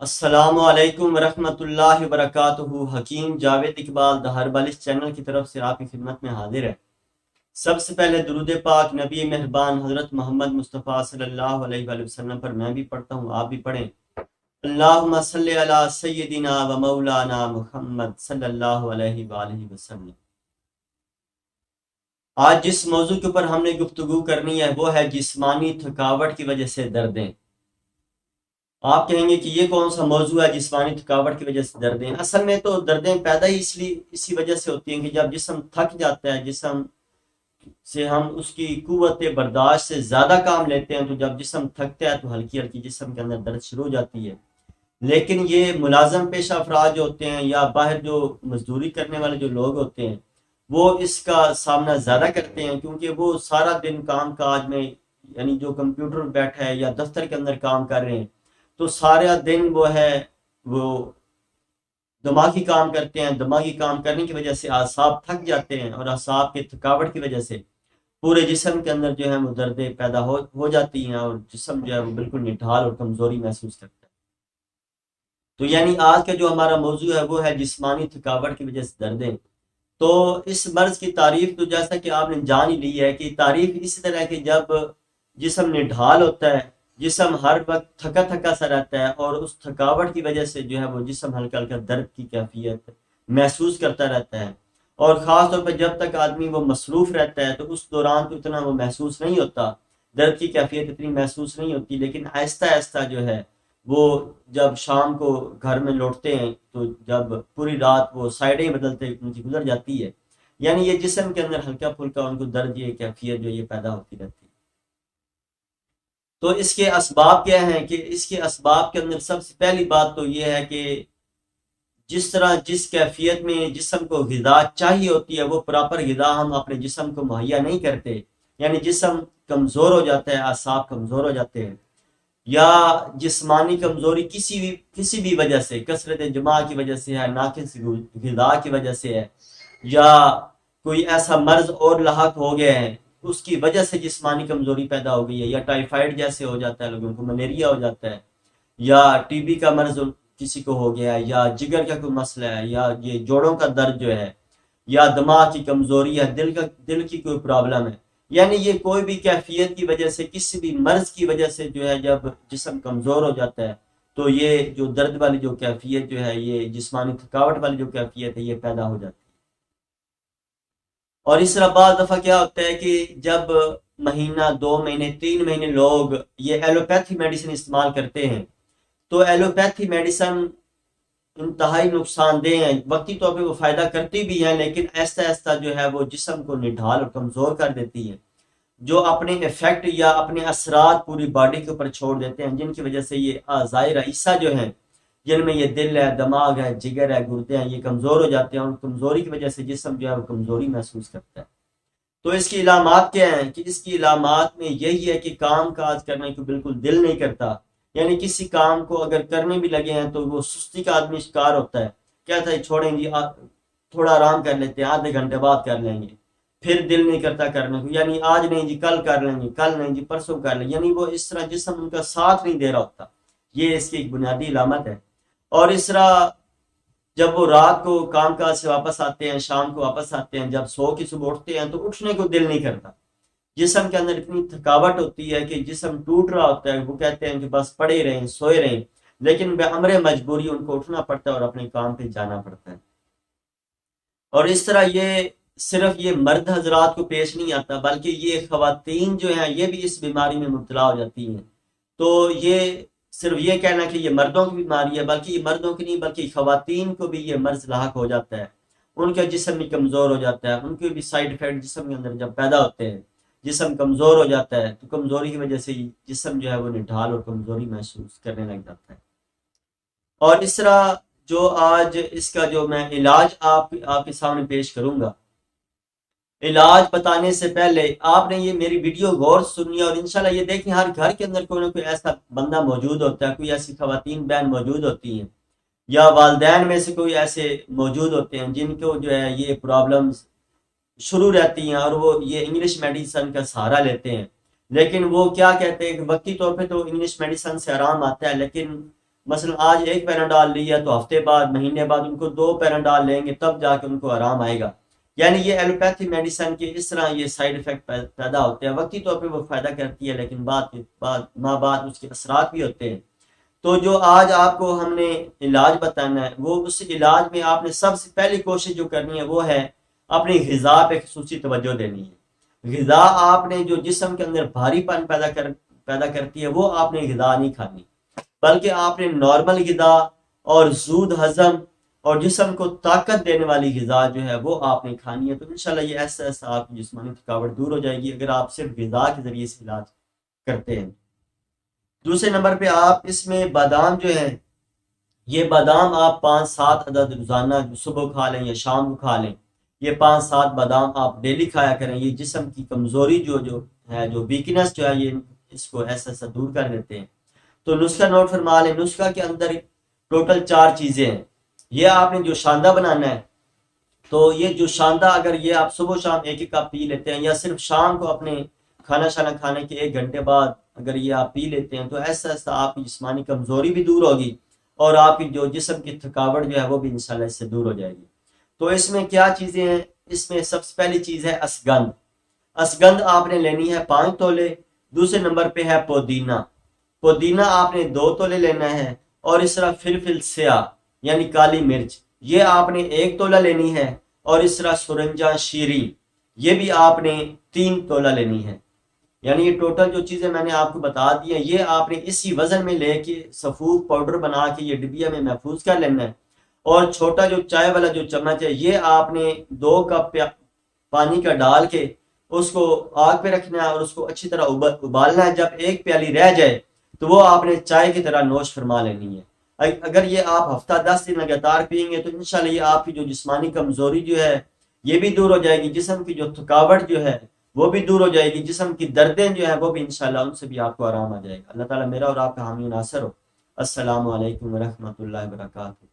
السلام علیکم ورحمۃ اللہ وبرکاتہ۔ حکیم جاوید اقبال دا ہربلس چینل کی طرف سے آپ کی خدمت میں حاضر ہے۔ سب سے پہلے درود پاک نبی مہربان حضرت محمد مصطفیٰ صلی اللہ علیہ وآلہ وسلم پر میں بھی پڑھتا ہوں، آپ بھی پڑھیں۔ اللہم صلی علی سیدنا و مولانا محمد صلی اللہ علیہ وآلہ وسلم۔ آج جس موضوع کے اوپر ہم نے گفتگو کرنی ہے وہ ہے جسمانی تھکاوٹ کی وجہ سے دردیں۔ آپ کہیں گے کہ یہ کون سا موضوع ہے جسمانی تھکاوٹ کی وجہ سے دردیں؟ اصل میں تو دردیں پیدا ہی اسی وجہ سے ہوتی ہیں کہ جب جسم تھک جاتا ہے، جسم سے ہم اس کی قوت برداشت سے زیادہ کام لیتے ہیں، تو جب جسم تھکتا ہے تو ہلکی ہلکی جسم کے اندر درد شروع ہو جاتی ہے۔ لیکن یہ ملازم پیشہ افراد جو ہوتے ہیں یا باہر جو مزدوری کرنے والے جو لوگ ہوتے ہیں وہ اس کا سامنا زیادہ کرتے ہیں، کیونکہ وہ سارا دن کام کاج میں، یعنی جو کمپیوٹر بیٹھا ہے یا دفتر کے اندر کام کر رہے ہیں، تو سارا دن وہ دماغی کام کرتے ہیں۔ دماغی کام کرنے کی وجہ سے اعصاب تھک جاتے ہیں، اور اعصاب کی تھکاوٹ کی وجہ سے پورے جسم کے اندر جو ہے وہ دردیں پیدا ہو جاتی ہیں، اور جسم جو ہے وہ بالکل نڈھال اور کمزوری محسوس کرتا ہے۔ تو یعنی آج کا جو ہمارا موضوع ہے وہ ہے جسمانی تھکاوٹ کی وجہ سے دردیں۔ تو اس مرض کی تعریف تو جیسا کہ آپ نے جان ہی لی ہے کہ تعریف اسی طرح کہ جب جسم نڈھال ہوتا ہے، جسم ہر وقت تھکا تھکا سا رہتا ہے، اور اس تھکاوٹ کی وجہ سے جو ہے وہ جسم ہلکا ہلکا درد کی کیفیت محسوس کرتا رہتا ہے، اور خاص طور پہ جب تک آدمی وہ مصروف رہتا ہے تو اس دوران تو اتنا وہ محسوس نہیں ہوتا، درد کی کیفیت اتنی محسوس نہیں ہوتی، لیکن آہستہ آہستہ جو ہے وہ جب شام کو گھر میں لوٹتے ہیں تو جب پوری رات وہ سائڈیں بدلتے ان کی گزر جاتی ہے، یعنی یہ جسم کے اندر ہلکا پھلکا ان کو درد یہ کیفیت جو یہ پیدا ہوتی رہتی ہے۔ تو اس کے اسباب کیا ہیں؟ کہ اس کے اسباب کے اندر سب سے پہلی بات تو یہ ہے کہ جس طرح جس کیفیت میں جسم کو غذا چاہیے ہوتی ہے وہ پراپر غذا ہم اپنے جسم کو مہیا نہیں کرتے، یعنی جسم کمزور ہو جاتا ہے، اعصاب کمزور ہو جاتے ہیں، یا جسمانی کمزوری کسی بھی وجہ سے، کثرت جماع کی وجہ سے ہے، ناقص غذا کی وجہ سے ہے، یا کوئی ایسا مرض اور لاحق ہو گیا ہے اس کی وجہ سے جسمانی کمزوری پیدا ہو گئی ہے، یا ٹائیفائڈ جیسے ہو جاتا ہے، لوگوں کو ملیریا ہو جاتا ہے، یا ٹی بی کا مرض کسی کو ہو گیا ہے، یا جگر کا کوئی مسئلہ ہے، یا یہ جوڑوں کا درد جو ہے، یا دماغ کی کمزوری ہے، دل کی کوئی پرابلم ہے، یعنی یہ کوئی بھی کیفیت کی وجہ سے، کسی بھی مرض کی وجہ سے جو ہے جب جسم کمزور ہو جاتا ہے تو یہ جو درد والی جو کیفیت جو ہے، یہ جسمانی تھکاوٹ والی جو کیفیت ہے، یہ پیدا ہو جاتی ہے۔ اور اس طرح بعض دفعہ کیا ہوتا ہے کہ جب مہینہ، 2 مہینے، 3 مہینے لوگ یہ ایلوپیتھی میڈیسن استعمال کرتے ہیں، تو ایلوپیتھی میڈیسن انتہائی نقصان دہ ہیں، وقتی طور پہ وہ فائدہ کرتی بھی ہیں، لیکن آہستہ آہستہ جو ہے وہ جسم کو نڈھال اور کمزور کر دیتی ہیں، جو اپنے ایفیکٹ یا اپنے اثرات پوری باڈی کے اوپر چھوڑ دیتے ہیں، جن کی وجہ سے یہ اعضائے رئیسہ جو ہیں، جن میں یہ دل ہے، دماغ ہے، جگر ہے، گردے ہیں، یہ کمزور ہو جاتے ہیں، اور کمزوری کی وجہ سے جسم جو ہے وہ کمزوری محسوس کرتا ہے۔ تو اس کی علامات کیا ہیں؟ کہ اس کی علامات میں یہی ہے کہ کام کاج کرنے کو بالکل دل نہیں کرتا، یعنی کسی کام کو اگر کرنے بھی لگے ہیں تو وہ سستی کا آدمی شکار ہوتا ہے، کہتا ہے چھوڑیں گے، تھوڑا آرام کر لیتے ہیں، آدھے گھنٹے بعد کر لیں گے، پھر دل نہیں کرتا کرنے کو، یعنی آج نہیں جی کل کر لیں گے، کل نہیں جی پرسوں کر لیں گے، یعنی وہ اس طرح جسم ان کا ساتھ نہیں دے رہا ہوتا، یہ اس کی ایک بنیادی علامت ہے۔ اور اس طرح جب وہ رات کو کام کاج سے واپس آتے ہیں، شام کو واپس آتے ہیں، جب سو کے صبح اٹھتے ہیں تو اٹھنے کو دل نہیں کرتا، جسم کے اندر اتنی تھکاوٹ ہوتی ہے کہ جسم ٹوٹ رہا ہوتا ہے، وہ کہتے ہیں کہ بس پڑے رہیں، سوئے رہیں، لیکن بامر مجبوری ان کو اٹھنا پڑتا ہے اور اپنے کام پہ جانا پڑتا ہے۔ اور اس طرح یہ صرف یہ مرد حضرات کو پیش نہیں آتا، بلکہ یہ خواتین جو ہیں یہ بھی اس بیماری میں مبتلا ہو جاتی ہیں۔ تو یہ صرف یہ کہنا کہ یہ مردوں کی بیماری ہے، بلکہ یہ مردوں کی نہیں بلکہ خواتین کو بھی یہ مرض لاحق ہو جاتا ہے، ان کا جسم بھی کمزور ہو جاتا ہے، ان کے بھی سائیڈ افیکٹ جسم کے اندر جب پیدا ہوتے ہیں، جسم کمزور ہو جاتا ہے، تو کمزوری کی وجہ سے جسم جو ہے وہ نڈھال اور کمزوری محسوس کرنے لگ جاتا ہے۔ اور اس طرح جو آج اس کا جو میں علاج آپ کے سامنے پیش کروں گا، علاج بتانے سے پہلے آپ نے یہ میری ویڈیو غور سے سنی ہے، اور انشاءاللہ یہ دیکھیں ہر گھر کے اندر کوئی نہ کوئی ایسا بندہ موجود ہوتا ہے، کوئی ایسی خواتین بہن موجود ہوتی ہیں، یا والدین میں سے کوئی ایسے موجود ہوتے ہیں جن کو جو ہے یہ پرابلمز شروع رہتی ہیں، اور وہ یہ انگلش میڈیسن کا سہارا لیتے ہیں، لیکن وہ کیا کہتے ہیں کہ وقتی طور پہ تو انگلش میڈیسن سے آرام آتا ہے، لیکن مثلا آج ایک پیراڈال لیا تو ہفتے بعد مہینے بعد ان کو 2 پیراڈال لیں گے تب جا کے ان کو آرام آئے گا. یعنی یہ ایلوپیتھی میڈیسن کے اس طرح یہ سائیڈ افیکٹ پیدا ہوتے ہیں. وقتی طور پہ وہ فائدہ کرتی ہے لیکن بعد اس کے اثرات بھی ہوتے ہیں. تو جو آج آپ کو ہم نے علاج بتانا ہے وہ اس علاج میں آپ نے سب سے پہلی کوشش جو کرنی ہے وہ ہے اپنی غذا پہ خصوصی توجہ دینی ہے. غذا آپ نے جو جسم کے اندر بھاری پن پیدا کرتی ہے وہ آپ نے غذا نہیں کھانی، بلکہ آپ نے نارمل غذا اور زود ہضم اور جسم کو طاقت دینے والی غذا جو ہے وہ آپ نے کھانی ہے. تو انشاءاللہ یہ ایسا ایسا آپ کی جسمانی تھکاوٹ دور ہو جائے گی اگر آپ صرف غذا کے ذریعے سے علاج کرتے ہیں. دوسرے نمبر پہ آپ اس میں بادام جو ہے یہ بادام آپ 5-7 عدد روزانہ صبح کھا لیں یا شام کو کھا لیں. یہ 5-7 بادام آپ ڈیلی کھایا کریں. یہ جسم کی کمزوری جو ہے جو ویکنس جو ہے یہ اس کو ایسا دور کر دیتے ہیں. تو نسخہ نوٹ فرما لیں. نسخہ کے اندر ٹوٹل 4 چیزیں ہیں. یہ آپ نے جو شاندہ بنانا ہے تو یہ جو شاندہ اگر یہ آپ صبح شام ایک ایک کپ پی لیتے ہیں یا صرف شام کو اپنے کھانا شانا کھانے کے 1 گھنٹے بعد اگر یہ آپ پی لیتے ہیں تو ایسا آپ کی جسمانی کمزوری بھی دور ہوگی اور آپ کی جو جسم کی تھکاوٹ جو ہے وہ بھی انشاءاللہ اس سے دور ہو جائے گی. تو اس میں کیا چیزیں ہیں؟ اس میں سب سے پہلی چیز ہے اسگندھ. اسگندھ آپ نے لینی ہے 5 تولے. دوسرے نمبر پہ ہے پودینہ. پودینہ آپ نے 2 تولے لینا ہے. اور اس طرح فلفل سیاہ یعنی کالی مرچ یہ آپ نے 1 تولہ لینی ہے. اور اس طرح سرنجا شیریں یہ بھی آپ نے 3 تولہ لینی ہے. یعنی یہ ٹوٹل جو چیزیں میں نے آپ کو بتا دی ہیں یہ آپ نے اسی وزن میں لے کے سفوف پاؤڈر بنا کے یہ ڈبیا میں محفوظ کر لینا ہے. اور چھوٹا جو چائے والا جو چمچ ہے یہ آپ نے 2 کپ پانی کا ڈال کے اس کو آگ پہ رکھنا ہے اور اس کو اچھی طرح ابالنا ہے. جب 1 پیالی رہ جائے تو وہ آپ نے چائے کی طرح نوش فرما لینی ہے. اگر یہ آپ ہفتہ 10 دن لگاتار پئیں گے تو انشاءاللہ یہ آپ کی جو جسمانی کمزوری جو ہے یہ بھی دور ہو جائے گی. جسم کی جو تھکاوٹ جو ہے وہ بھی دور ہو جائے گی. جسم کی دردیں جو ہیں وہ بھی انشاءاللہ ان سے بھی آپ کو آرام آ جائے گا. اللہ تعالیٰ میرا اور آپ کا حامی و ناصر ہو. السلام علیکم ورحمۃ اللہ وبرکاتہ.